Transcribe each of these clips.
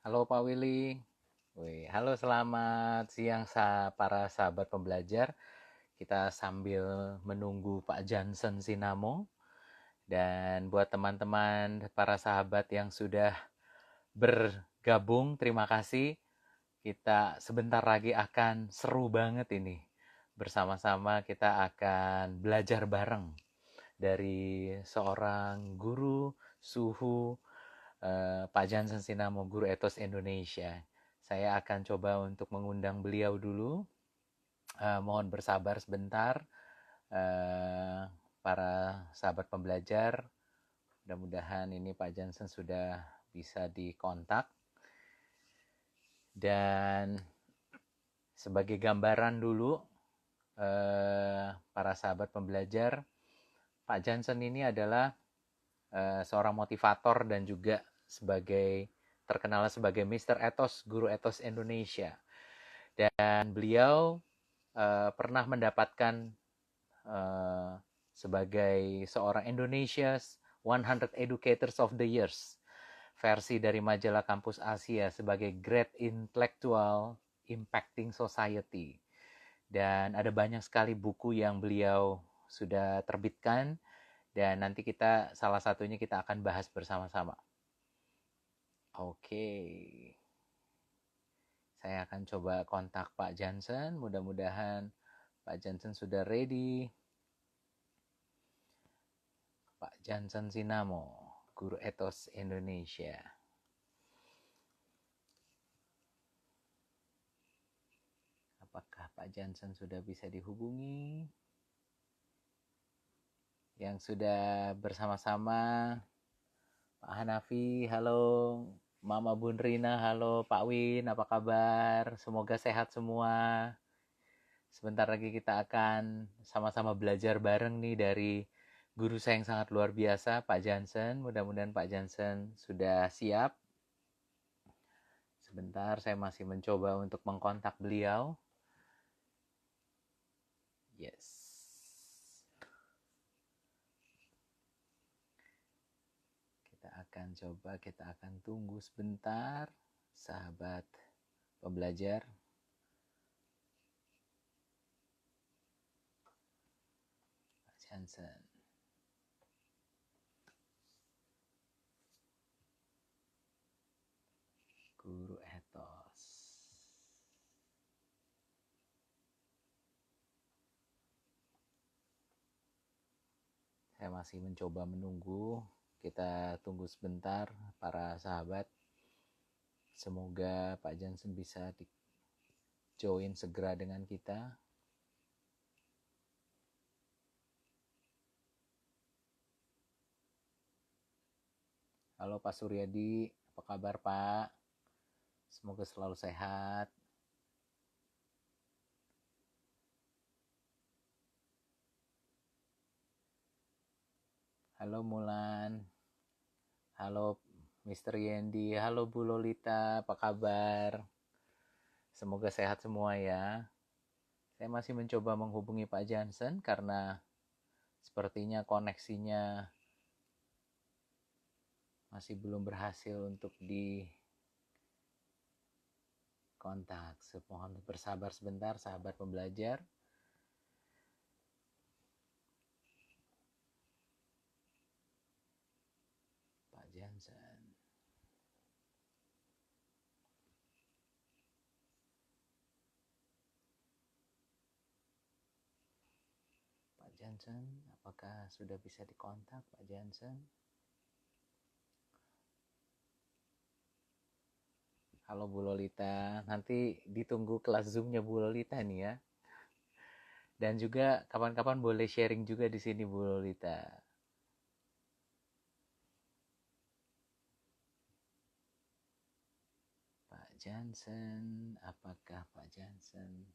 Halo Pak Willy. Wih, halo selamat siang para sahabat pembelajar. Kita sambil menunggu Pak Johnson Sinamo. Dan buat teman-teman para sahabat yang sudah bergabung, terima kasih. Kita sebentar lagi akan seru banget ini. Bersama-sama kita akan belajar bareng dari seorang guru suhu Pak Johnson Sinamo, Guru Etos Indonesia. Saya akan coba untuk mengundang beliau dulu. Mohon bersabar sebentar, uh, para sahabat pembelajar. Mudah-mudahan ini Pak Johnson sudah bisa dikontak. Dan sebagai gambaran dulu, para sahabat pembelajar, Pak Johnson ini adalah seorang motivator dan juga terkenal sebagai Mr. Ethos, Guru Ethos Indonesia. Dan beliau pernah mendapatkan sebagai seorang Indonesia's 100 Educators of the Years, versi dari majalah Kampus Asia, sebagai Great Intellectual Impacting Society. Dan ada banyak sekali buku yang beliau sudah terbitkan, dan nanti salah satunya kita akan bahas bersama-sama. Oke, saya akan coba kontak Pak Johnson. Mudah-mudahan Pak Johnson sudah ready. Pak Johnson Sinamo, Guru Etos Indonesia. Apakah Pak Johnson sudah bisa dihubungi? Yang sudah bersama-sama, Pak Hanafi, halo. Mama Bun Rina, halo. Pak Win, apa kabar? Semoga sehat semua. Sebentar lagi kita akan sama-sama belajar bareng nih dari guru saya yang sangat luar biasa, Pak Johnson. Mudah-mudahan Pak Johnson sudah siap. Sebentar, saya masih mencoba untuk mengkontak beliau. Yes. Kita akan tunggu sebentar, sahabat pembelajar. Pak Johnson. Guru Etos. Saya masih mencoba menunggu. Kita tunggu sebentar para sahabat. Semoga Pak Johnson bisa join segera dengan kita. Halo Pak Suryadi, apa kabar Pak? Semoga selalu sehat. Halo Mulan. Halo Mr. Yendi. Halo Bu Lolita, apa kabar? Semoga sehat semua ya. Saya masih mencoba menghubungi Pak Johnson karena sepertinya koneksinya masih belum berhasil untuk dikontak. Mohon bersabar sebentar sahabat pembelajar. Pak Johnson. Pak Johnson, apakah sudah bisa dikontak Pak Johnson? Halo Bu Lolita, nanti ditunggu kelas Zoom-nya Bu Lolita nih ya. Dan juga kapan-kapan boleh sharing juga di sini Bu Lolita. Pak Johnson, apakah Pak Johnson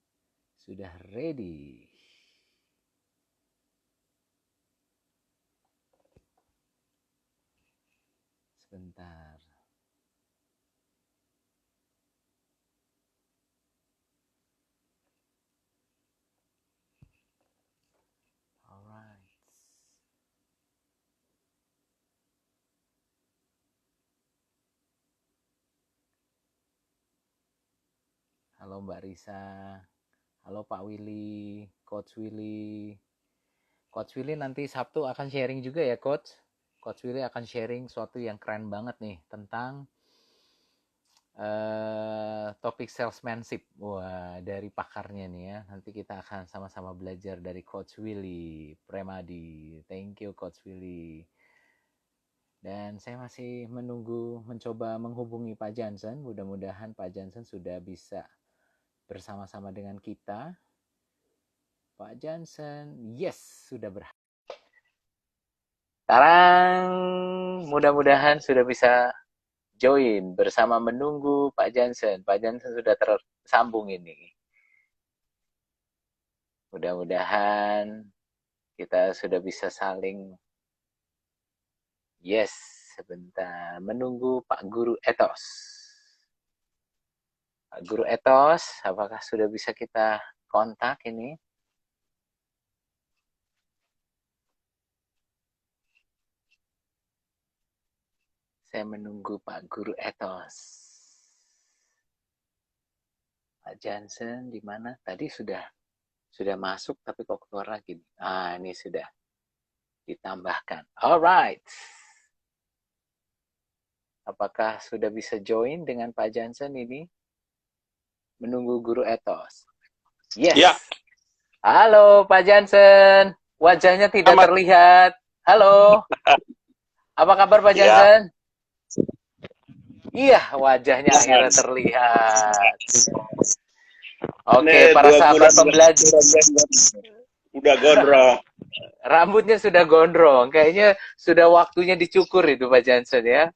sudah ready? Sebentar. Alright. halo Mbak Risa, halo Pak Willy, Coach Willy. Coach Willy nanti Sabtu akan sharing juga ya Coach. Coach Willy akan sharing sesuatu yang keren banget nih tentang topik salesmanship. Wah, dari pakarnya nih ya. Nanti kita akan sama-sama belajar dari Coach Willy Premadi. Thank you Coach Willy. Dan saya masih mencoba menghubungi Pak Johnson. Mudah-mudahan Pak Johnson sudah bisa bersama-sama dengan kita. Pak Johnson, yes, sudah berhasil. Sekarang mudah-mudahan sudah bisa join bersama menunggu Pak Johnson. Pak Johnson sudah tersambung ini. Mudah-mudahan kita sudah bisa saling. Yes, sebentar. Menunggu Pak Guru Etos. Pak Guru Etos, apakah sudah bisa kita kontak ini? Saya menunggu Pak Guru Etos. Pak Johnson di mana? Tadi sudah masuk tapi kok keluar lagi. Ah, ini sudah ditambahkan. Alright. Apakah sudah bisa join dengan Pak Johnson ini? Menunggu Guru Etos. Yes. Ya. Halo Pak Johnson. Wajahnya tidak terlihat. Halo. Apa kabar Pak Johnson? Iya, wajahnya akhirnya terlihat. Oke, para sahabat pembelajar. Udah gondrong. Rambutnya sudah gondrong. Kayaknya sudah waktunya dicukur itu Pak Johnson ya.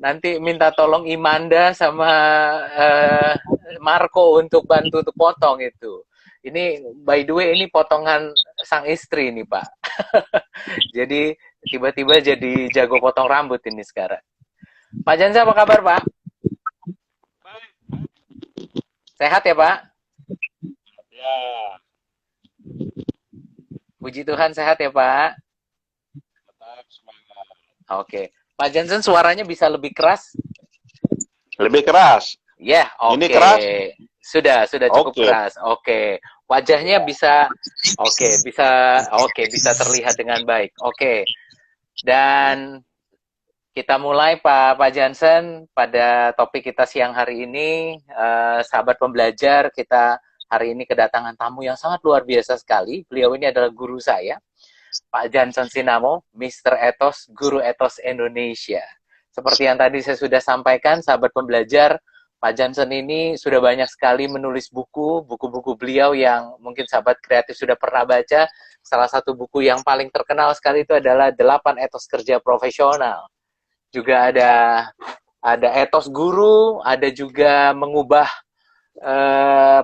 Nanti minta tolong Imanda sama Marco untuk bantu untuk potong itu. Ini by the way ini potongan sang istri nih Pak. Jadi tiba-tiba jadi jago potong rambut ini sekarang. Pak Jansa apa kabar Pak? Sehat ya Pak? Ya. Puji Tuhan sehat ya Pak? Oke. Pak Johnson suaranya bisa lebih keras? Lebih keras. Ya, yeah, oke. Ini keras? Sudah cukup keras. Oke. Wajahnya bisa bisa terlihat dengan baik. Oke. Dan kita mulai Pak Johnson pada topik kita siang hari ini, sahabat pembelajar, kita hari ini kedatangan tamu yang sangat luar biasa sekali. Beliau ini adalah guru saya. Pak Johnson Sinamo, Mr. Ethos, Guru Ethos Indonesia. Seperti yang tadi saya sudah sampaikan, sahabat pembelajar, Pak Johnson ini sudah banyak sekali menulis buku-buku beliau yang mungkin sahabat kreatif sudah pernah baca. Salah satu buku yang paling terkenal sekali itu adalah 8 Ethos Kerja Profesional. Juga ada Ethos Guru, ada juga mengubah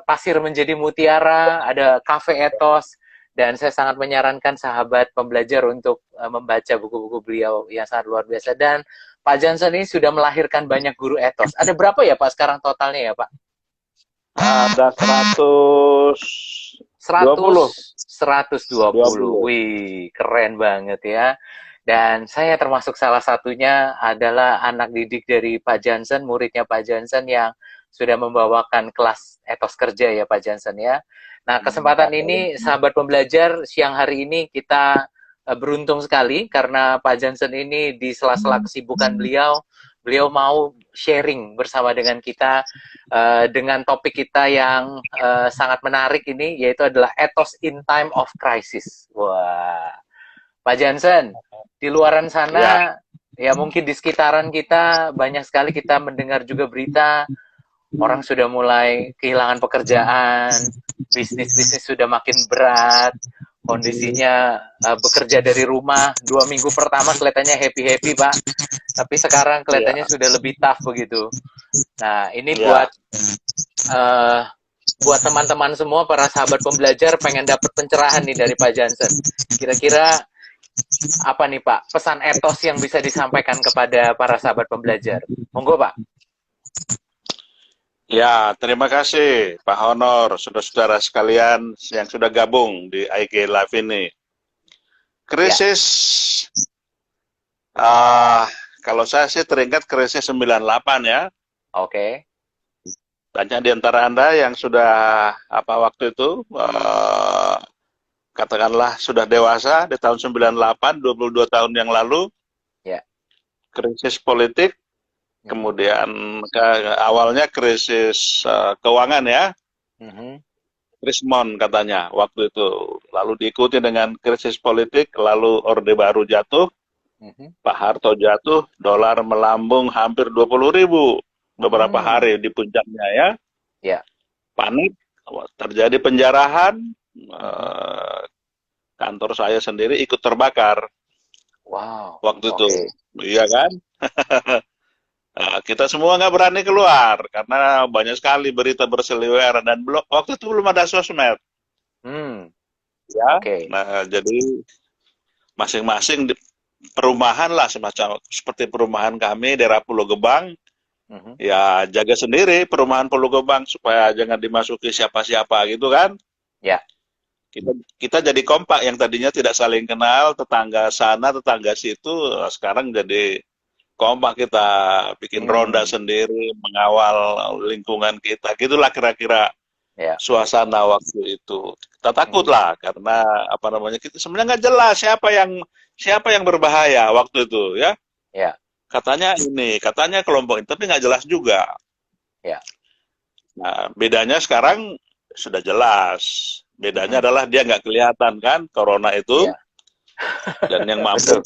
pasir menjadi mutiara, ada Cafe Ethos. Dan saya sangat menyarankan sahabat pembelajar untuk membaca buku-buku beliau yang sangat luar biasa. Dan Pak Johnson ini sudah melahirkan banyak guru etos. Ada berapa ya Pak sekarang totalnya ya Pak? Ada 120. Wih, keren banget ya. Dan saya termasuk salah satunya adalah anak didik dari Pak Johnson, muridnya Pak Johnson yang sudah membawakan kelas etos kerja ya Pak Johnson ya. Nah, kesempatan ini, sahabat pembelajar, siang hari ini kita beruntung sekali karena Pak Johnson ini di sela-sela kesibukan beliau mau sharing bersama dengan kita dengan topik kita yang sangat menarik ini, yaitu adalah ethos in time of crisis. Wah, Pak Johnson, di luaran sana, ya mungkin di sekitaran kita, banyak sekali kita mendengar juga berita, orang sudah mulai kehilangan pekerjaan, bisnis sudah makin berat, kondisinya bekerja dari rumah, 2 minggu pertama kelihatannya happy-happy Pak, tapi sekarang kelihatannya sudah lebih tough begitu. Nah ini buat teman-teman semua, para sahabat pembelajar pengen dapat pencerahan nih dari Pak Johnson. Kira-kira apa nih Pak, pesan etos yang bisa disampaikan kepada para sahabat pembelajar? Monggo Pak. Ya, terima kasih Pak Honor, saudara-saudara sekalian yang sudah gabung di IG Live ini. Krisis, kalau saya sih teringat krisis 98 ya. Oke. Tanya di antara Anda yang sudah apa waktu itu katakanlah sudah dewasa di tahun 98, 22 tahun yang lalu, Ya. krisis politik, Mhm. kemudian awalnya krisis keuangan ya, Mhm. Krismon katanya waktu itu. Lalu diikuti dengan krisis politik, lalu Orde Baru jatuh, Mhm. Pak Harto jatuh, dolar melambung hampir 20.000 beberapa Mhm. hari di puncaknya ya. Ya. Panik, terjadi penjarahan, Mhm. eh, kantor saya sendiri ikut terbakar Wow, waktu itu. oke. Iya kan? Nah, kita semua nggak berani keluar karena banyak sekali berita berseliweran dan waktu itu belum ada sosmed Hmm. ya. Oke. Nah, jadi masing-masing perumahan lah semacam seperti perumahan kami daerah Pulau Gebang Mhm. ya jaga sendiri perumahan Pulau Gebang supaya jangan dimasuki siapa-siapa gitu kan. Ya. kita kita jadi kompak yang tadinya tidak saling kenal, tetangga sana tetangga situ, sekarang jadi kompak, kita bikin ronda Hmm. sendiri mengawal lingkungan kita, gitulah kira-kira Ya. suasana waktu itu. Kita takut Mhm. lah karena apa namanya, kita sebenarnya nggak jelas siapa yang berbahaya waktu itu ya. Ya. Katanya ini, katanya kelompok ini, tapi nggak jelas juga. Ya. Nah, bedanya sekarang sudah jelas. Bedanya Mhm. adalah dia nggak kelihatan kan, corona itu, Iya. dan yang mampu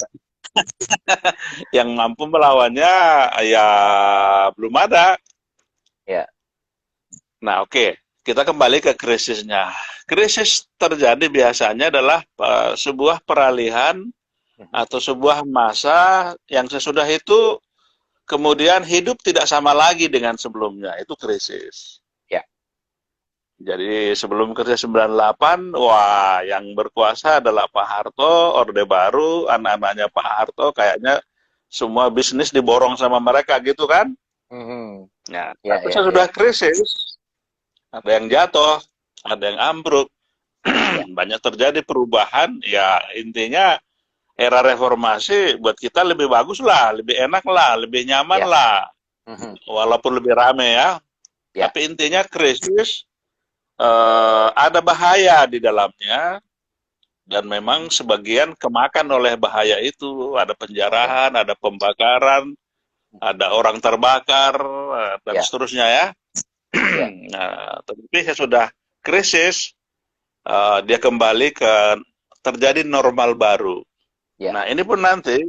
Betul. melawannya ya belum ada. Ya. Nah, oke. Kita kembali ke krisisnya. Krisis terjadi biasanya adalah sebuah peralihan Mhm. atau sebuah masa yang sesudah itu kemudian hidup tidak sama lagi dengan sebelumnya. Itu krisis. Ya. Jadi sebelum krisis 98, wah yang berkuasa adalah Pak Harto, Orde Baru, anak-anaknya Pak Harto kayaknya semua bisnis diborong sama mereka gitu kan. Mhm. Nah, Ya, tapi ya, ya. sesudah krisis, ada yang jatuh, ada yang ambruk, Ya. banyak terjadi perubahan, ya intinya era reformasi buat kita lebih bagus lah, lebih enak lah, lebih nyaman Ya. lah, Mhm. walaupun lebih rame ya. Ya. Tapi intinya krisis ada bahaya di dalamnya, dan memang Mhm. sebagian kemakan oleh bahaya itu. Ada Oke. penjarahan, ada pembakaran, ada orang terbakar, dan Ya. seterusnya ya. Ya. Nah, tapi sesudah krisis, dia kembali ke terjadi normal baru. Ya. Nah, ini pun nanti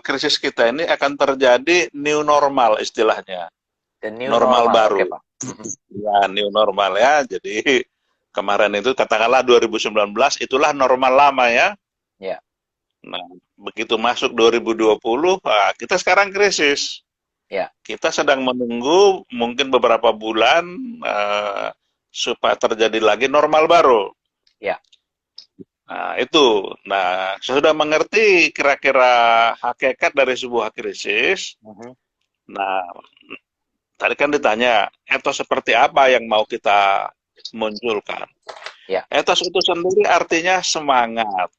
krisis kita ini akan terjadi new normal istilahnya, The new normal normal. Oke, baru. Pak. Mhm. Ya, new normal ya. Jadi kemarin itu katakanlah 2019 itulah normal lama ya. Ya. Nah, begitu masuk 2020, kita sekarang krisis. Ya. Kita sedang menunggu mungkin beberapa bulan eh, supaya terjadi lagi normal baru. Ya. Nah, itu. Nah, saya sudah mengerti kira-kira hakikat dari sebuah krisis. Mhm. Nah, tadi kan ditanya, etos seperti apa yang mau kita munculkan? Ya. Etos itu sendiri artinya semangat,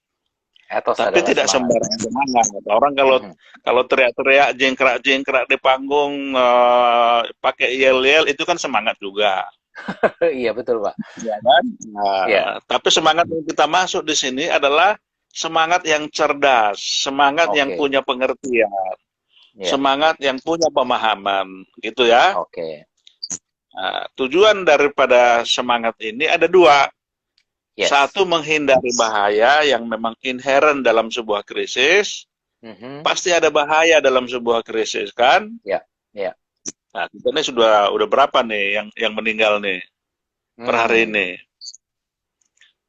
Etos tapi adalah tidak semangat. sembarang semangat. Orang kalau Mhm. kalau teriak-teriak, jengkrak-jengkrak di panggung, pakai yel-yel, itu kan semangat juga, Iya, betul, Pak. ya kan? Ya. Nah, tapi semangat yang kita masuk di sini adalah semangat yang cerdas, semangat yang Oke. punya pengertian, Ya. semangat yang punya pemahaman, gitu ya. Oke. Nah, tujuan daripada semangat ini ada dua. Yes. Satu, menghindari bahaya yang memang inherent dalam sebuah krisis. Mhm. Pasti ada bahaya dalam sebuah krisis kan. Ya. Ya. Nah, kita ini sudah berapa nih yang meninggal nih per hari Hmm. ini?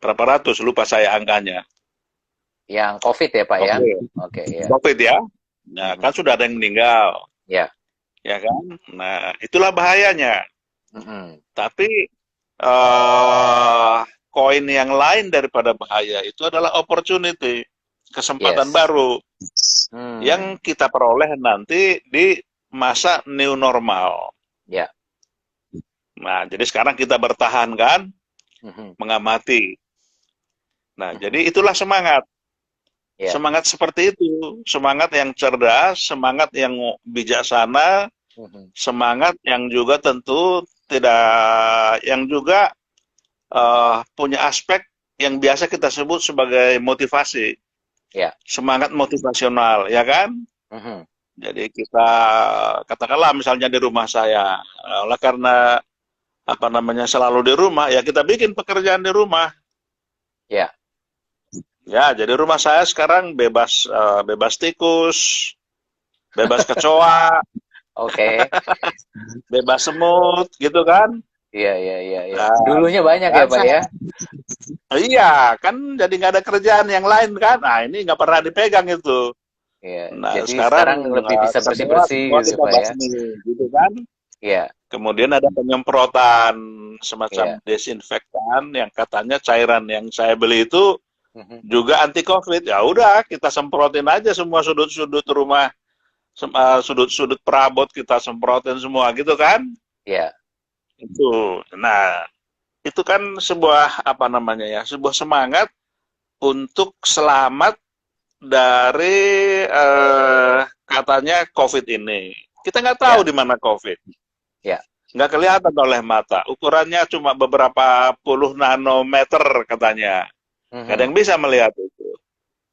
Berapa ratus? Lupa saya angkanya. Yang COVID ya, Pak ya? Oke, Oke, ya. COVID ya. Nah, kan Mhm. sudah ada yang meninggal, Ya. ya kan? Nah, itulah bahayanya. Mhm. Tapi eh koin yang lain daripada bahaya itu adalah opportunity, kesempatan Yes. baru Hmm. yang kita peroleh nanti di masa new normal. Ya. Nah, jadi sekarang kita bertahan kan, Mhm. mengamati. Nah, Mhm. jadi itulah semangat. Ya. Semangat seperti itu, semangat yang cerdas, semangat yang bijaksana, Mhm. Semangat yang juga tentu tidak, yang juga punya aspek yang biasa kita sebut sebagai motivasi, Ya. semangat motivasional, ya kan? Mhm. Jadi kita katakanlah misalnya di rumah saya, oleh karena apa namanya selalu di rumah, ya kita bikin pekerjaan di rumah. Ya. Ya, jadi rumah saya sekarang bebas bebas tikus, bebas kecoa, Oke. bebas semut, gitu kan? Iya, iya, iya, iya. Nah, Dulunya banyak ya, kan Pak saya, ya? iya, kan jadi nggak ada kerjaan yang lain kan? Nah, ini nggak pernah dipegang itu. Iya. Nah, Jadi sekarang sekarang lebih bisa semua bersih-bersih semua gitu, kita Pak ya? basmi, gitu kan? Iya, Kemudian ada penyemprotan semacam iya. desinfektan yang katanya cairan yang saya beli itu Mhm. juga anti COVID. Ya udah, kita semprotin aja semua sudut-sudut rumah, sudut-sudut perabot kita semprotin semua gitu kan? Iya. Itu. Nah, itu kan sebuah apa namanya ya, sebuah semangat untuk selamat dari katanya COVID ini. Kita nggak tahu Iya. di mana COVID, Iya. nggak kelihatan oleh mata. Ukurannya cuma beberapa puluh nanometer katanya. Nggak ada Mhm. yang bisa melihat itu.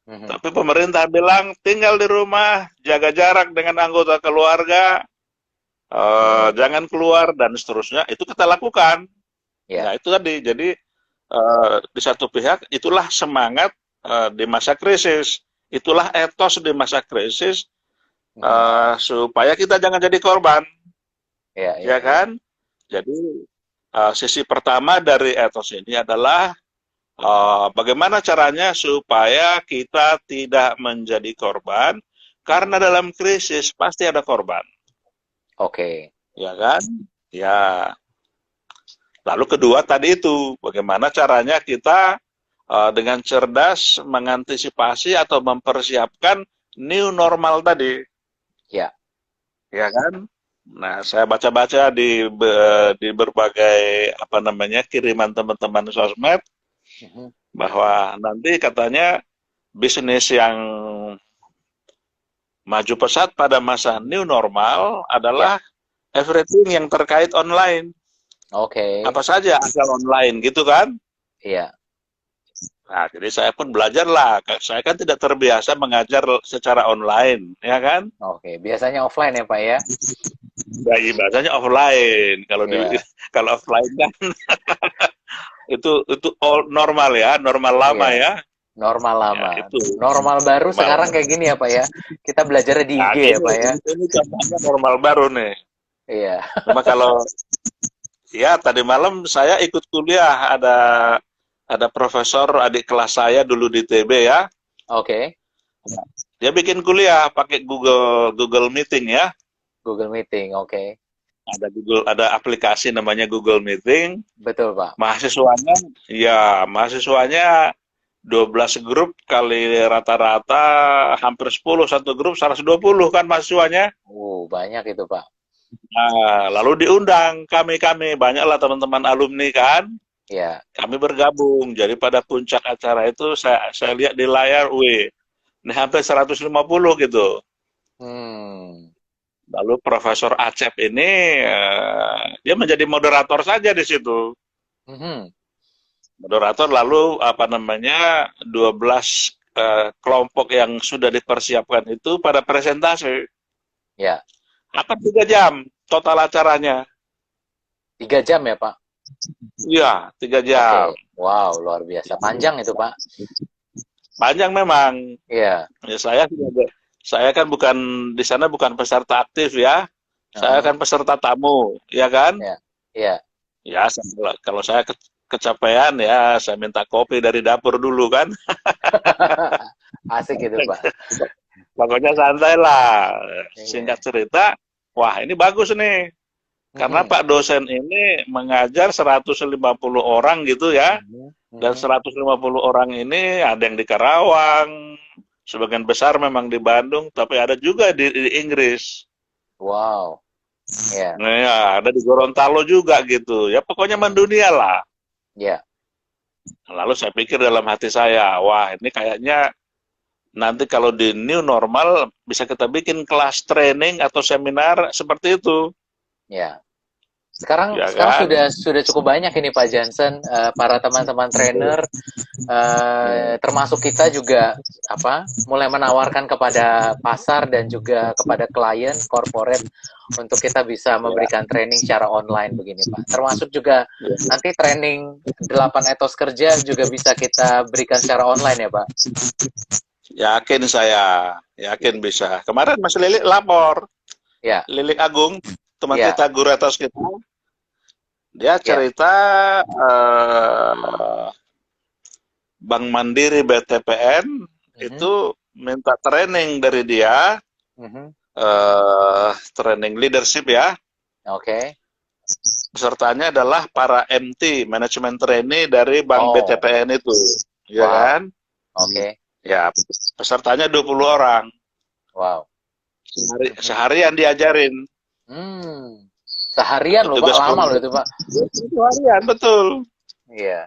Mhm. Tapi pemerintah bilang tinggal di rumah, jaga jarak dengan anggota keluarga, Mhm. jangan keluar dan seterusnya. Itu kita lakukan. Iya. Nah itu tadi. Jadi di satu pihak itulah semangat di masa krisis, itulah etos di masa krisis Mhm. supaya kita jangan jadi korban, Iya, iya, ya iya. kan? Jadi sisi pertama dari etos ini adalah bagaimana caranya supaya kita tidak menjadi korban, karena Mhm. dalam krisis pasti ada korban, Oke. ya kan? Ya. Lalu kedua tadi itu, bagaimana caranya kita dengan cerdas mengantisipasi atau mempersiapkan new normal tadi, Ya. ya kan? Nah, saya baca-baca di berbagai apa namanya kiriman teman-teman sosmed Mhm. bahwa nanti katanya bisnis yang maju pesat pada masa new normal Ya. adalah everything yang terkait online. Oke. Apa saja asal online gitu kan? Iya. Nah, jadi saya pun belajar lah. Saya kan tidak terbiasa mengajar secara online, ya kan? Oke. Biasanya offline ya, Pak ya? Dari bahasanya offline. Kalau di Iya. kalau offline kan itu all normal ya, normal lama Iya. ya. Normal Ya lama. itu Normal baru normal. sekarang kayak gini ya, Pak ya? Kita belajarnya di Nah, IG ya, ini Pak ya? ini contohnya normal baru nih. Iya. Cuma kalau ya tadi malam saya ikut kuliah, ada profesor adik kelas saya dulu di TB ya. Oke. Dia bikin kuliah pakai Google Google Meeting ya. Google Meeting. Oke. Ada aplikasi namanya Google Meeting. Betul, Pak. Mahasiswanya 12 grup kali rata-rata hampir 10, satu grup 120 kan mahasiswanya. Banyak itu, Pak. Nah, lalu diundang kami banyaklah teman-teman alumni kan. Iya. Kami bergabung. Jadi pada puncak acara itu saya lihat di layar, wih, ini hampir 150 gitu. Hmm. Lalu Profesor Acep ini dia menjadi moderator saja di situ. Mhm. Moderator lalu apa namanya 12 kelompok yang sudah dipersiapkan itu pada presentasi. Ya. Akan 3 jam total acaranya. 3 jam ya, Pak? Iya, 3 jam. Oke. Wow, luar biasa. Panjang itu, Pak. Panjang memang. Iya. Ya, saya kan bukan di sana bukan peserta aktif ya. Saya Heeh. kan peserta tamu, ya kan? Ya. Iya. Ya, kalau saya kecapean ya saya minta kopi dari dapur dulu kan. Asik itu, Pak. Pokoknya santai lah. Iya. Singkat cerita, wah ini bagus nih. Karena Mhm. Pak dosen ini mengajar 150 orang gitu ya. Mhm. Dan Mhm. 150 orang ini ada yang di Karawang, sebagian besar memang di Bandung, tapi ada juga di Inggris. Wow. Iya. Nah, ya, ada di Gorontalo juga gitu. Ya pokoknya Mhm. mendunia lah. Iya. Lalu saya pikir dalam hati saya, wah ini kayaknya Nanti kalau di new normal bisa kita bikin kelas training atau seminar seperti itu, Ya. Sekarang ya sekarang kan? sudah cukup banyak ini Pak Johnson, para teman-teman trainer, termasuk kita juga mulai menawarkan kepada pasar dan juga kepada klien corporate untuk kita bisa Ya, memberikan training secara online begini Pak. Termasuk juga ya. nanti training 8 etos kerja juga bisa kita berikan secara online ya Pak. Yakin saya, yakin bisa. Kemarin Mas Lilik lapor, Ya, Lilik Agung, teman ya, kita, guru atas kita, dia ya. cerita Bank Mandiri BTPN Mhm, itu minta training dari dia, mhm. training leadership ya. Oke. Pesertanya adalah para MT, manajemen trainee dari Bank Oh, BTPN itu, ya wow. kan? Oke. Ya, pesertanya 20 orang. Wow. Mhm. Seharian diajarin. Seharian loh Pak, Tugas lama loh kelompok. itu Pak. Seharian, betul. Iya.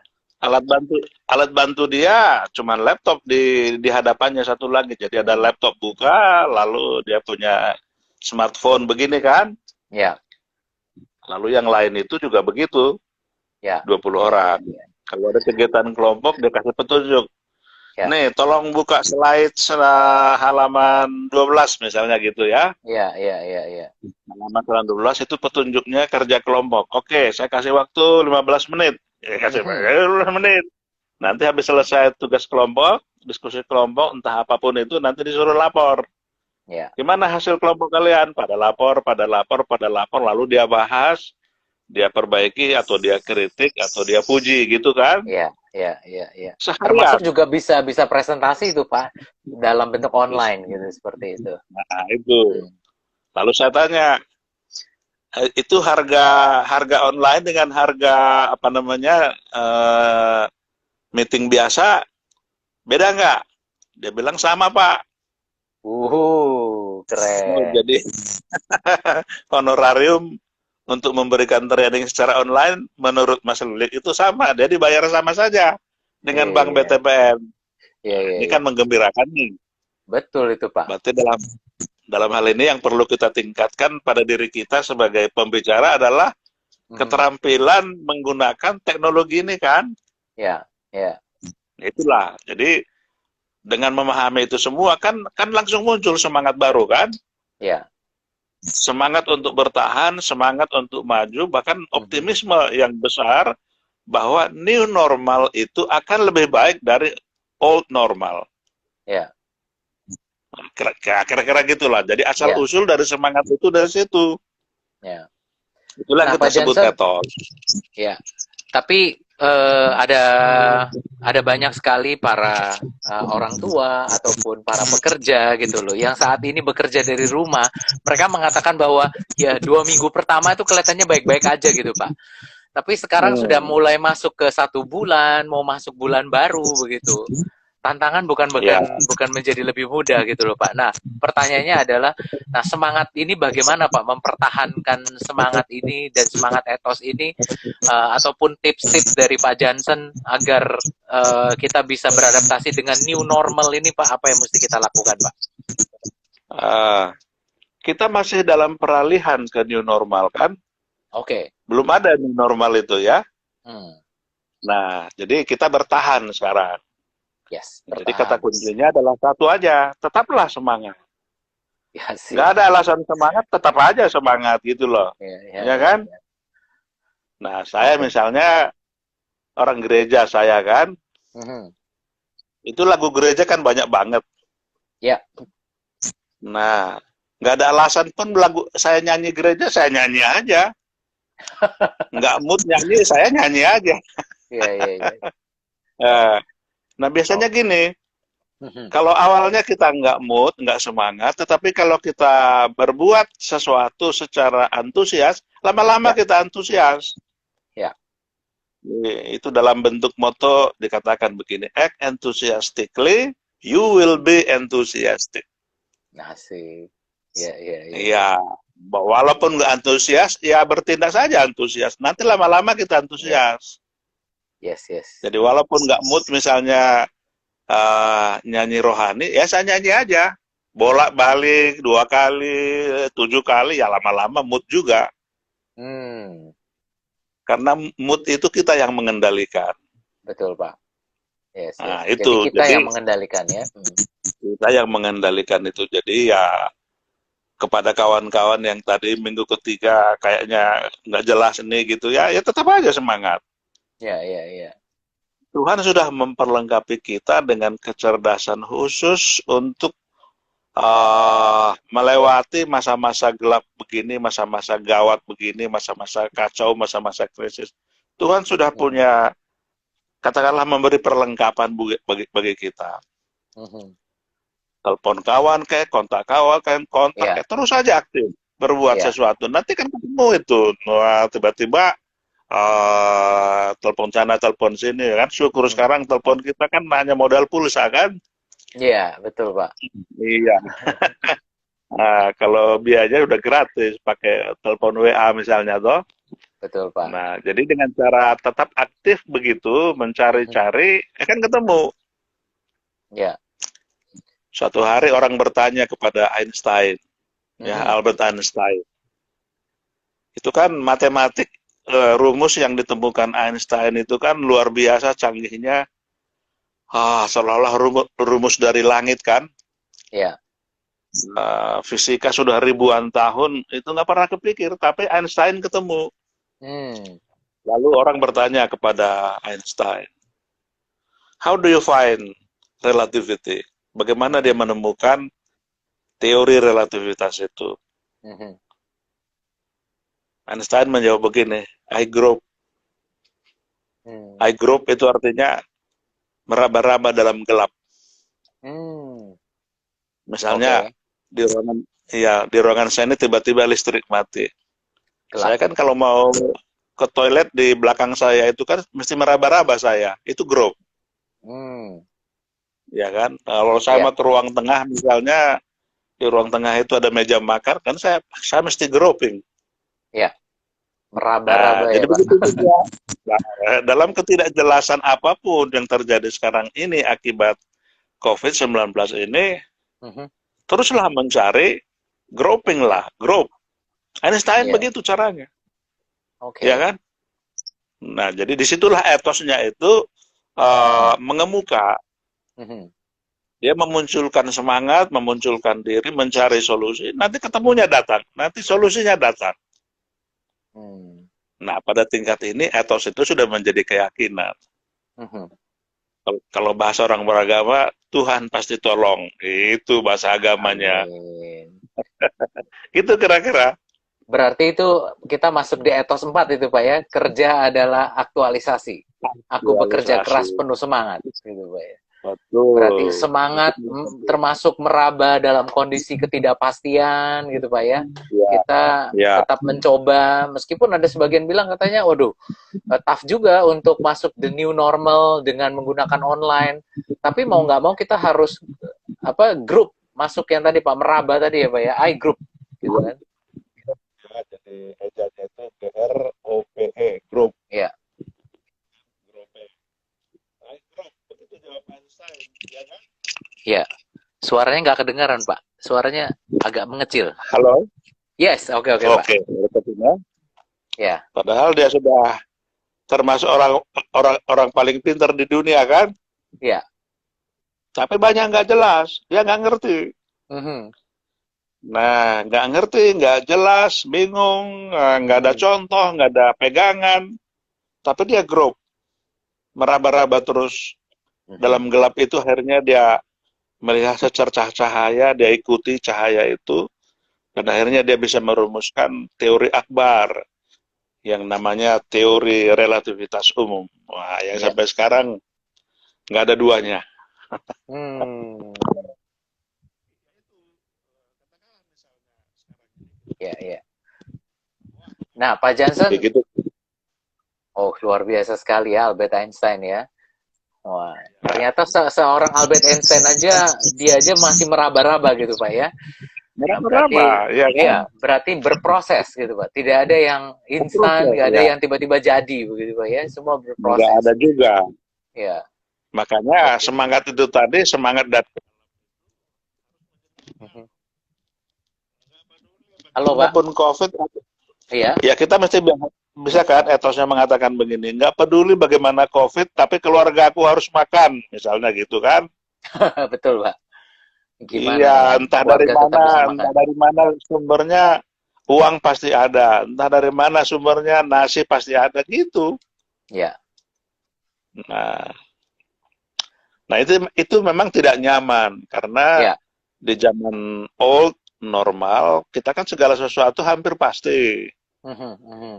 Alat bantu dia cuman laptop di hadapannya satu lagi. Jadi ada Mhm. laptop buka, lalu dia punya smartphone begini kan. Ya, Lalu yang lain itu juga begitu, ya, 20 ya, ya, orang. ya, Kalau ada kegiatan kelompok dia kasih petunjuk. ya, Nih, tolong buka slide halaman 12 misalnya gitu ya. ya, ya, ya, ya. Halaman 12 itu petunjuknya kerja kelompok. Oke, saya kasih waktu 15 menit. Ya, kasih Mhm. 15 menit. Nanti habis selesai tugas kelompok, diskusi kelompok, entah apapun itu, nanti disuruh lapor. Ya, Gimana hasil kelompok kalian? Pada lapor, pada lapor, pada lapor, lalu dia bahas, dia perbaiki, atau dia kritik, atau dia puji, gitu kan? ya, ya, ya, ya. Termasuk Seharian. juga bisa bisa presentasi itu Pak dalam bentuk online gitu seperti itu. Nah, itu. Hmm. Lalu saya tanya, itu harga harga online dengan harga apa namanya meeting biasa beda nggak? Dia bilang sama Pak. Oh, Keren. jadi honorarium untuk memberikan training secara online menurut Mas Lilik itu sama, dia dibayar sama saja dengan Iya, Bank iya, BTPN. iya, Nah, iya, ini iya. kan menggembirakan nih. Betul itu Pak. Berarti dalam hal ini yang perlu kita tingkatkan pada diri kita sebagai pembicara adalah Mhm. keterampilan menggunakan teknologi ini kan. Ya, ya, Itulah. Jadi dengan memahami itu semua kan kan langsung muncul semangat baru kan. ya. Semangat untuk bertahan, semangat untuk maju, bahkan Mhm. optimisme yang besar bahwa new normal itu akan lebih baik dari old normal. Ya, Kira-kira gitulah. Jadi asal ya, usul dari semangat itu dari situ. ya. Itulah yang Nah, kita Pak sebut Jansen, etos. ya. Tapi ada banyak sekali para orang tua ataupun para pekerja gitu loh yang saat ini bekerja dari rumah. Mereka mengatakan bahwa ya 2 minggu pertama itu kelihatannya baik-baik aja gitu Pak. Tapi sekarang sudah Hmm. mulai masuk ke 1 bulan, mau masuk bulan baru begitu. Tantangan bukan Ya, bukan bukan menjadi lebih mudah gitu loh Pak. Nah, pertanyaannya adalah, nah semangat ini bagaimana Pak mempertahankan semangat ini dan semangat etos ini ataupun tips-tips dari Pak Jansen agar kita bisa beradaptasi dengan new normal ini Pak, apa yang mesti kita lakukan Pak? uh, kita masih dalam peralihan ke new normal kan? Oke. Belum ada new normal itu ya. Hmm. Nah, jadi kita bertahan sekarang. Yes, Jadi kata bertahan. kuncinya adalah satu aja, tetaplah semangat. Ya Nggak sih. ada alasan semangat, tetap aja semangat gitu loh. Ya, ya, Ya ya, kan? ya. Nah, saya Oke. misalnya orang gereja saya kan, Mhm. itu lagu gereja kan banyak banget. Ya. Nah, nggak ada alasan pun lagu saya nyanyi gereja, saya nyanyi aja. Nggak mood nyanyi, saya nyanyi aja. Ya, ya, ya. Eh, Nah, biasanya Oke. gini, Mhm. kalau awalnya kita nggak mood, nggak semangat, tetapi kalau kita berbuat sesuatu secara antusias, lama-lama Ya, kita antusias. ya. Itu dalam bentuk moto dikatakan begini, act enthusiastically, you will be enthusiastic. Nah sih. Ya, ya, ya, ya. Iya, walaupun nggak antusias, ya bertindak saja antusias. Nanti lama-lama kita Ya. antusias. Yes, yes. Jadi walaupun nggak mood misalnya nyanyi rohani, ya saya nyanyi aja. Bolak balik 2 kali, 7 kali, ya lama-lama mood juga. Hmm, Karena mood itu kita yang mengendalikan. betul Pak. Yes, yes. Nah, Jadi itu. kita Jadi yang mengendalikan ya. kita yang mengendalikan itu. Jadi ya kepada kawan-kawan yang tadi minggu ketiga kayaknya nggak jelas ini gitu ya, ya tetap aja semangat. Ya, ya, ya. Tuhan sudah memperlengkapi kita dengan kecerdasan khusus untuk melewati masa-masa gelap begini, masa-masa gawat begini, masa-masa kacau, masa-masa krisis. Tuhan sudah Mhm, punya, katakanlah memberi perlengkapan bagi kita. mhm. Telepon kawan kayak, kontak kawan kayak, kontak Ya, kayak, terus saja aktif berbuat ya. sesuatu. Nanti kan ketemu itu, wah, tiba-tiba telepon sana, telepon sini kan. Syukur Mhm. sekarang telepon kita kan hanya modal pulsa kan. Iya, betul Pak. Iya. Nah, kalau biayanya udah gratis pakai telepon WA misalnya toh. Betul Pak. Nah, jadi dengan cara tetap aktif begitu, Mhm. mencari-cari, kan ketemu. Ya. Suatu hari orang bertanya kepada Einstein, ya Mhm. Albert Einstein. Itu kan matematik, rumus yang ditemukan Einstein itu kan luar biasa canggihnya. Seolah-olah rumus dari langit kan. Ya. Fisika sudah ribuan tahun itu nggak pernah kepikir, tapi Einstein ketemu. Hmm. Lalu orang bertanya kepada Einstein, how do you find relativity? Bagaimana dia Mhm. menemukan teori relativitas itu? Mhm. Einstein menjawab begini, Hmm. I group itu artinya meraba-raba dalam gelap. Hmm. Misalnya Oke. di ruangan, ya di ruangan saya ini tiba-tiba listrik mati. Saya Gelap. kan kalau mau ke toilet di belakang saya itu kan mesti meraba-raba saya. Itu group, Hmm. ya kan? Kalau saya Ya. mau ke ruang tengah misalnya di ruang tengah itu ada meja makan kan saya mesti grouping. Ya. Nah, Meraba-raba ya jadi Pak. begitu juga. Nah, dalam ketidakjelasan apapun yang terjadi sekarang ini akibat COVID-19 ini, Mhm. teruslah mencari grouping lah, group. Einstein Ya. begitu caranya, ya Oke. kan? Nah, jadi disitulah etosnya itu Mhm. mengemuka. Mhm. Dia memunculkan semangat, memunculkan diri, mencari solusi. Nanti ketemunya datang, nanti solusinya datang. Hmm. Nah, pada tingkat ini etos itu sudah menjadi keyakinan. Mhm. Kalau bahasa orang beragama, Tuhan pasti tolong. Itu bahasa agamanya. Amin. Itu kira-kira. Berarti itu kita masuk di etos 4 itu Pak ya. Kerja adalah aktualisasi. Aku bekerja Aktualisasi. keras penuh semangat gitu Pak ya. Berarti Betul. semangat termasuk meraba dalam kondisi ketidakpastian gitu Pak ya. Ya, Kita ya. tetap mencoba meskipun ada sebagian bilang katanya waduh tough juga untuk masuk the new normal dengan menggunakan online. Tapi mau nggak mau kita harus grup masuk yang tadi Pak meraba tadi ya Pak ya, I group gitu kan. Ya, jadi ejanya itu GROPE, grup. Ya, Grope. Nah, grup. Begitu jawab Einstein, ya kan? ya. Suaranya nggak kedengaran Pak. Suaranya agak mengecil. Halo? Yes, oke oke Pak. Oke, berikutnya. Ya, Padahal dia sudah termasuk orang orang orang paling pintar di dunia kan? ya. Tapi banyak nggak jelas, dia nggak ngerti. Mhm, Nah, nggak ngerti, nggak jelas, bingung, nggak ada mhm, contoh, nggak ada pegangan. Tapi dia grup, meraba-raba terus dalam mhm. gelap itu akhirnya dia melihat secercah cahaya, dia ikuti cahaya itu, dan akhirnya dia bisa merumuskan teori akbar yang namanya teori relativitas umum. Wah, yang Ya. sampai sekarang nggak ada duanya. Hmm. Ya, ya. Nah, Pak Johnson, Begitu. oh luar biasa sekali ya Albert Einstein ya. Wah, ternyata seorang Albert Einstein aja dia aja masih meraba-raba gitu Pak ya. Nah, Meraba-raba, berarti ya kan? iya, berarti berproses gitu Pak. Tidak ada yang instan, Berproses, nggak ada ya. yang tiba-tiba jadi begitu Pak ya. Semua Nggak ada berproses. juga. Ya. Makanya Oke. semangat itu tadi, semangat dari Mhm. Halo Pak. apapun COVID, Iya. ya kita mesti bisa kan etosnya mengatakan begini, nggak peduli bagaimana COVID, tapi keluarga aku harus makan, misalnya gitu kan. Betul Pak. Gimana Iya, dengan keluarga tetap bisa makan? entah dari mana sumbernya, uang pasti ada, entah dari mana sumbernya, nasi pasti ada gitu. Ya. Nah, nah itu memang tidak nyaman karena Ya. di zaman old normal kita kan segala sesuatu hampir pasti. Mhm, mhm.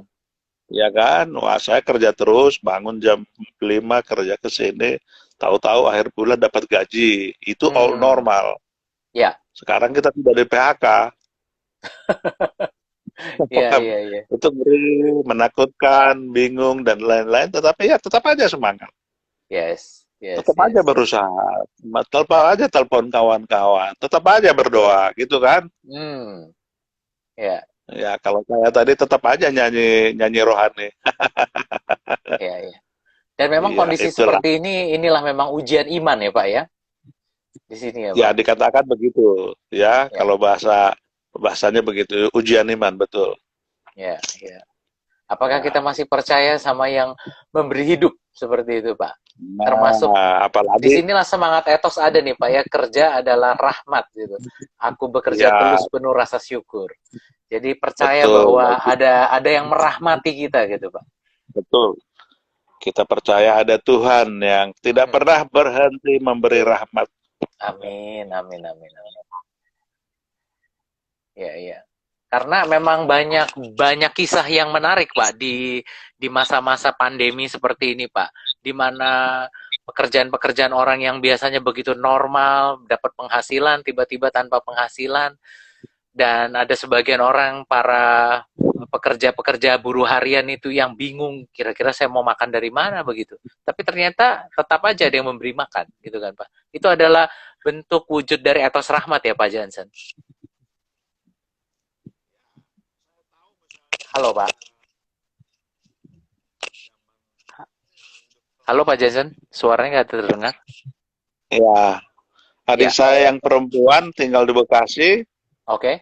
Ya kan? Wah, saya kerja terus, bangun jam 5 kerja ke sini, tahu-tahu akhir bulan dapat gaji. Itu all Hmm. normal. Ya. Sekarang kita tidak di PHK. Iya, iya, iya. Itu ngeri, menakutkan, bingung, dan lain-lain. Tetapi ya tetap aja semangat. Yes. Yes, Tetap aja yes, yes. berusaha. Telepon kawan-kawan. Tetap aja berdoa, gitu kan? Hmm. Ya, Ya, kalau saya tadi tetap aja nyanyi nyanyi rohani. ya, ya. Dan memang Iya, kondisi itulah. seperti ini, inilah memang ujian iman ya Pak ya, di sini ya Ya, Pak. dikatakan begitu. Ya, Ya, kalau bahasanya begitu, ujian iman, betul. ya, ya. Apakah kita Ya. masih percaya sama yang memberi hidup seperti itu Pak? Termasuk Nah, apalagi disinilah semangat etos ada nih Pak ya, kerja adalah rahmat gitu. Aku bekerja ya tulus penuh rasa syukur. Jadi percaya betul, bahwa ada yang merahmati kita gitu Pak. betul. Kita percaya ada Tuhan yang tidak Mhm. pernah berhenti memberi rahmat. Amin, amin, amin, amin. Ya, ya. Karena memang banyak banyak kisah yang menarik, Pak, di masa-masa pandemi seperti ini, Pak. Di mana pekerjaan-pekerjaan orang yang biasanya begitu normal, dapat penghasilan, tiba-tiba tanpa penghasilan, dan ada sebagian orang para pekerja-pekerja buruh harian itu yang bingung, kira-kira saya mau makan dari mana begitu. Tapi ternyata tetap aja ada yang memberi makan, gitu kan, Pak. Itu adalah bentuk wujud dari etos rahmat ya, Pak Jansen. Halo, Pak. Halo Pak Jason, suaranya nggak terdengar. Ya, adik Ya, saya yang perempuan tinggal di Bekasi, oke.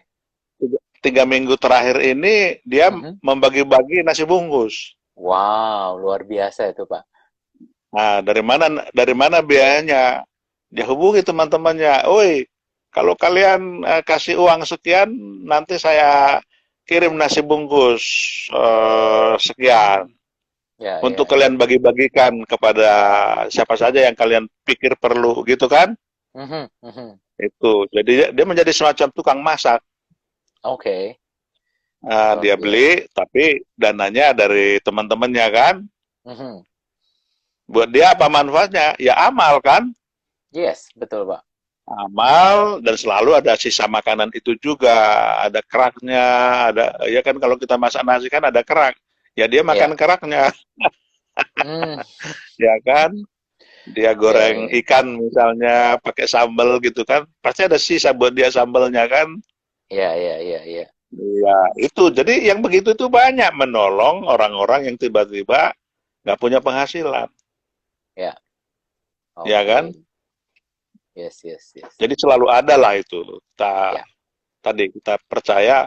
3 minggu terakhir ini dia Mhm. membagi-bagi nasi bungkus. Wow, luar biasa itu Pak. Nah, dari mana biayanya? Dia hubungi teman-temannya, "Oi, kalau kalian kasih uang sekian, nanti saya kirim nasi bungkus sekian Ya, untuk ya, ya. kalian bagi-bagikan kepada siapa saja yang kalian pikir perlu," gitu kan? Mhm, mhm. Itu. Jadi dia menjadi semacam tukang masak. Oke, Nah, luar dia biasa. beli, tapi dananya dari teman-temannya kan. Mhm. Buat dia apa manfaatnya? Ya amal kan? Yes, betul Pak. Amal dan selalu ada sisa makanan itu juga, ada keraknya, ada ya kan kalau kita masak nasi kan ada kerak. Ya dia Ya. makan keraknya, Hmm. ya kan? Dia Ya, goreng ya. ikan misalnya pakai sambal gitu kan. Pasti ada sisa buat dia sambalnya kan? Ya, ya, ya, ya. Ya, itu. Jadi yang begitu itu banyak menolong orang-orang yang tiba-tiba nggak punya penghasilan, Ya. ya kan? Oke. Yes, yes, yes. Jadi selalu ada lah itu. Ya. Tadi kita percaya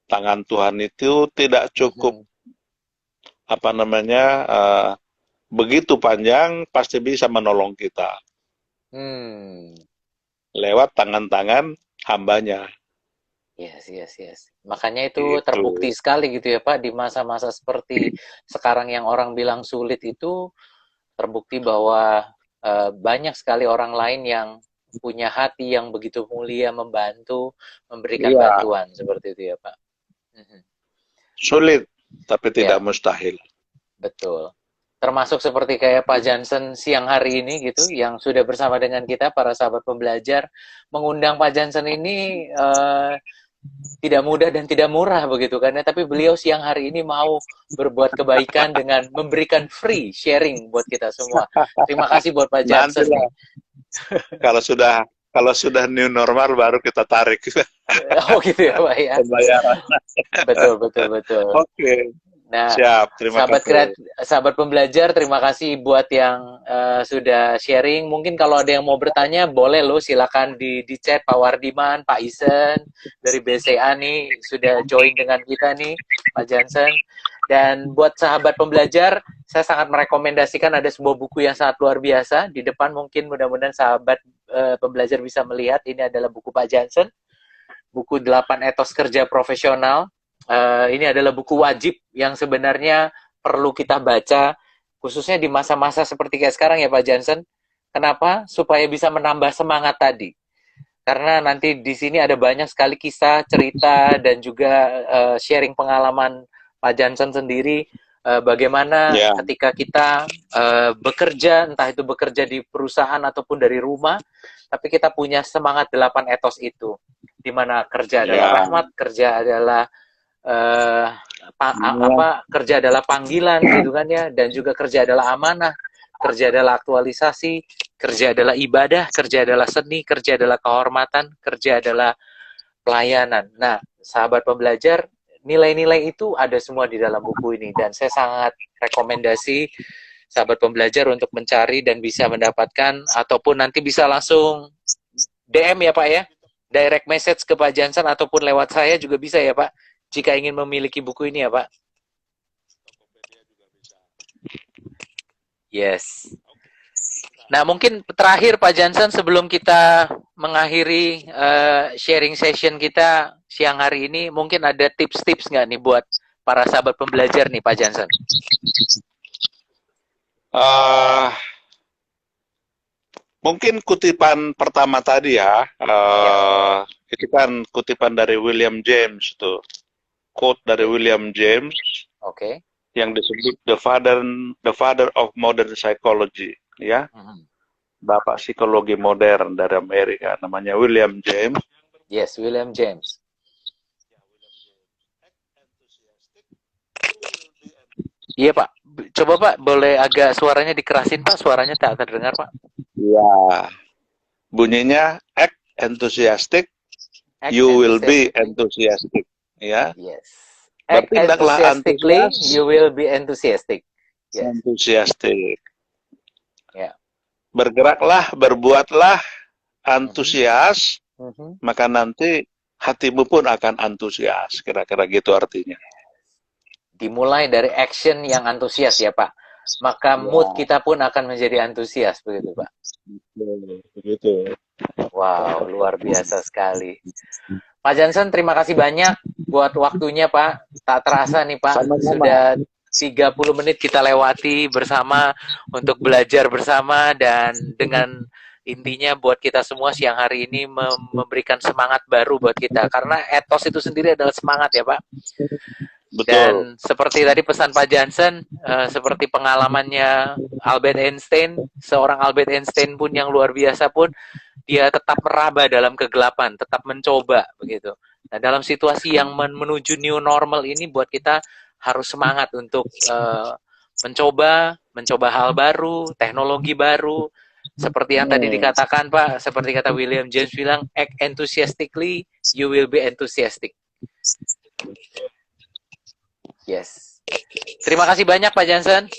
tangan Tuhan itu tidak cukup Mhm. apa namanya begitu panjang pasti bisa menolong kita Hmm. lewat tangan-tangan hambanya Yes, yes, yes. Makanya itu itu. terbukti sekali gitu ya Pak, di masa-masa seperti sekarang yang orang bilang sulit itu terbukti bahwa banyak sekali orang lain yang punya hati yang begitu mulia membantu, memberikan Iya, bantuan seperti itu ya Pak. Mhm. sulit tapi tidak Ya, mustahil. betul. Termasuk seperti kayak Pak Jansen siang hari ini gitu, yang sudah bersama dengan kita para sahabat pembelajar, mengundang Pak Jansen ini tidak mudah dan tidak murah begitu kan ya, tapi beliau siang hari ini mau berbuat kebaikan dengan memberikan free sharing buat kita semua. Terima kasih buat Pak Jansen nih. Nantilah kalau sudah kalau sudah new normal baru kita tarik Oh gitu ya Pak ya. pembayaran. Betul, betul, betul. Oke, Nah, Siap, terima kasih. sahabat pembelajar, terima kasih buat yang sudah sharing. Mungkin kalau ada yang mau bertanya, boleh loh, silakan di chat Pak Wardiman, Pak Isen dari BCA nih sudah join dengan kita nih, Pak Jansen. Dan buat sahabat pembelajar, saya sangat merekomendasikan ada sebuah buku yang sangat luar biasa. Di depan mungkin mudah-mudahan sahabat pembelajar bisa melihat, ini adalah buku Pak Jansen, buku 8 Etos Kerja Profesional. Ini adalah buku wajib yang sebenarnya perlu kita baca, khususnya di masa-masa seperti kayak sekarang ya Pak Jansen. Kenapa? Supaya bisa menambah semangat tadi. Karena nanti di sini ada banyak sekali kisah, cerita, dan juga sharing pengalaman Pak Jansen sendiri. Bagaimana Ya, ketika kita bekerja, entah itu bekerja di perusahaan ataupun dari rumah, tapi kita punya semangat 8 etos itu. Di mana kerja adalah ya, rahmat, kerja adalah eh, ya, kerja adalah panggilan gitu kan ya, dan juga kerja adalah amanah, kerja adalah aktualisasi, kerja adalah ibadah, kerja adalah seni, kerja adalah kehormatan, kerja adalah pelayanan. Nah, sahabat pembelajar, nilai-nilai itu ada semua di dalam buku ini, dan saya sangat rekomendasi sahabat pembelajar untuk mencari dan bisa mendapatkan, ataupun nanti bisa langsung DM ya Pak ya, direct message ke Pak Jansen ataupun lewat saya juga bisa ya Pak, jika ingin memiliki buku ini ya Pak. Yes. Nah, mungkin terakhir Pak Jansen sebelum kita mengakhiri sharing session kita siang hari ini, mungkin ada tips-tips nggak nih buat para sahabat pembelajar nih Pak Jansen? Eh, mungkin kutipan pertama tadi ya, Ya, itu kan kutipan dari William James tuh, quote dari oke, William James oke. yang disebut the father of modern psychology, ya, Mhm. bapak psikologi modern dari Amerika, namanya William James. Yes, William James. Iya Pak, coba Pak, boleh agak suaranya dikerasin Pak, suaranya tak terdengar Pak. Ya, bunyinya act enthusiastic, Act you will be enthusiastically. enthusiastic, ya. Yes. Act Bertindaklah enthusiastically, antusias, you will be enthusiastic. Yes. enthusiastic. Ya. Bergeraklah, berbuatlah Mhm. antusias, Mhm. maka nanti hatimu pun akan antusias. Kira-kira gitu artinya. Dimulai dari action yang antusias ya Pak. Maka mood Ya, kita pun akan menjadi antusias begitu Pak. begitu. Wow, luar biasa sekali. Pak Jansen, terima kasih banyak buat waktunya Pak. Tak terasa nih Pak, Sama-sama. sudah 30 menit kita lewati bersama untuk belajar bersama, dan dengan intinya buat kita semua siang hari ini memberikan semangat baru buat kita. Karena etos itu sendiri adalah semangat ya Pak. Betul. Dan seperti tadi pesan Pak Jansen, seperti pengalamannya Albert Einstein, seorang Albert Einstein pun yang luar biasa pun, dia tetap meraba dalam kegelapan, tetap mencoba begitu. Nah, dalam situasi yang menuju new normal ini, buat kita harus semangat untuk mencoba hal baru, teknologi baru. Seperti yang tadi Hmm. dikatakan Pak, seperti kata William James bilang, act enthusiastically, you will be enthusiastic. Yes. Terima kasih banyak Pak Jansen.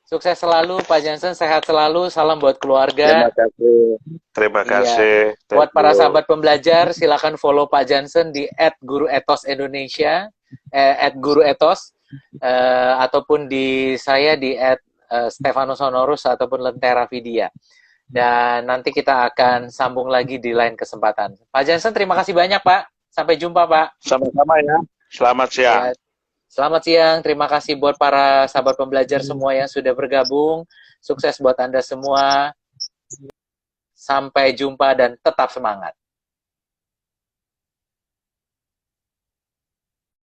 Sukses selalu Pak Jansen, sehat selalu, salam buat Terima keluarga. kasih. Terima Iya. kasih. Buat Thank para you. sahabat pembelajar, silakan follow Pak Jansen di @guruetos_Indonesia, @guruetos, ataupun di saya di @Stefanus Honorus ataupun Lentera Vidya. Dan nanti kita akan sambung lagi di lain kesempatan. Pak Jansen, terima kasih banyak Pak. Sampai jumpa Pak. Sama-sama ya. Selamat siang. Ya, selamat siang. Terima kasih buat para sahabat pembelajar semua yang sudah bergabung. Sukses buat Anda semua. Sampai jumpa dan tetap semangat.